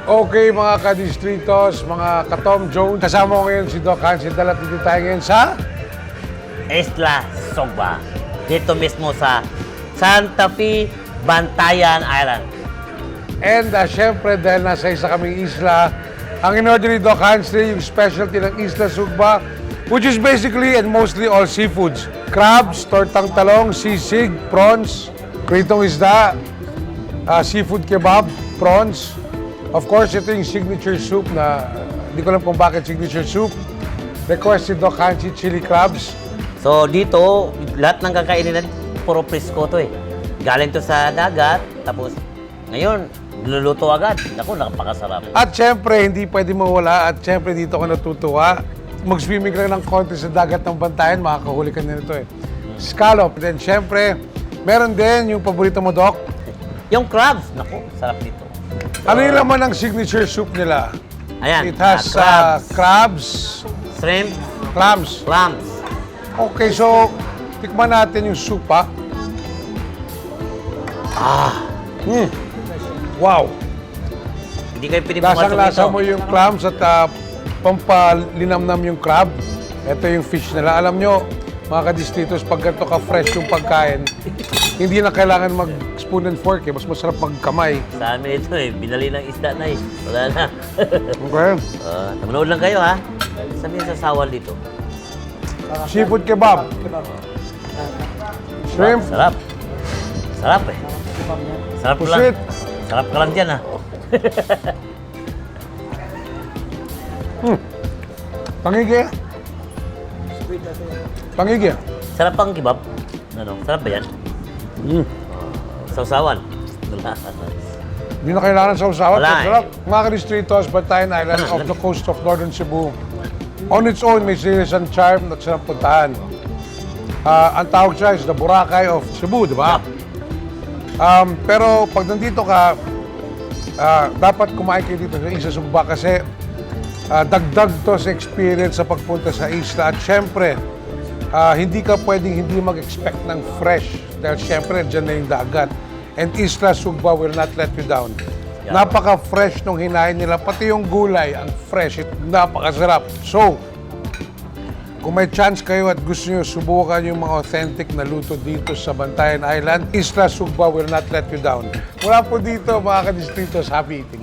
Okay mga ka-distritos, mga ka-Tom Jones. Kasama ko ngayon si Doc Hansi. Dala dito tayo ngayon sa Isla Sugba. Dito mismo sa Santa Fe, Bantayan Island. And syempre dahil nasa isa kaming isla, ang in-order ni Doc Hansi, yung specialty ng Isla Sugba, which is basically and mostly all seafoods. Crabs, tortang talong, sisig, prawns, pritong isda, seafood kebab, prawns. Of course, ito yung signature soup na hindi ko alam kung bakit signature soup. Request si Doc Hansi, chili crabs. So dito, lahat ng kakainin natin, puro presko to eh. Galing to sa dagat, tapos ngayon, niluluto agad. Naku, napakasarap. At syempre, hindi pwede mawala. At syempre, dito ako natutuwa. Mag-swimming lang ng konti sa dagat ng Bantayan, makakahuli ka na nito eh. Scallop. Then syempre, meron din yung paborito mo, Doc. Yung crabs, naku, sarap dito. Ano yung laman ng signature soup nila? Ayan, It has crabs, shrimp, clams. clams. Okay, so tikman natin yung soup, ha? Wow! Hindi kayo pwede pumasok Lasang-lasa dito. mo yung clams at pampalinamnam yung crab. Ito yung fish nila. Alam nyo, mga kadistritos, pag ganito ka-fresh yung pagkain, hindi na kailangan mag-spoon and fork eh. Mas masarap magkamay. Sa amin ito eh, binali ng isda na eh. Wala na. Okay? Manood lang kayo ha. Sabihin sa sawal dito. Seafood kebab. Shrimp. Sarap. Sarap eh. Sarap lang. Pusit. Sarap ka lang dyan ha. Pangigi. Pangigi. Sarap ang kebab. Ano, sarap ba yan? Sausawan. Wala. Hindi na kailangan sa usawan. Wala Sarap. Mga kadistritos, Bantayan Island off the coast of Northern Cebu. On its own, may serious and charm at sarap puntahan. Ang tawag siya is the Boracay of Cebu, di ba? Pero pag nandito ka, dapat kumain kayo dito sa Isla Sugba kasi dagdag to sa experience sa pagpunta sa isla. At syempre, hindi ka pwedeng hindi mag-expect ng fresh dahil syempre dyan na yung dagat. And Isla Sugba will not let you down. Yeah. Napaka-fresh nung hinain nila. Pati yung gulay, ang fresh. Napakasarap. So, kung may chance kayo at gusto nyo subukan yung mga authentic na luto dito sa Bantayan Island, Isla Sugba will not let you down. Mula po dito, mga kadistritos, happy eating.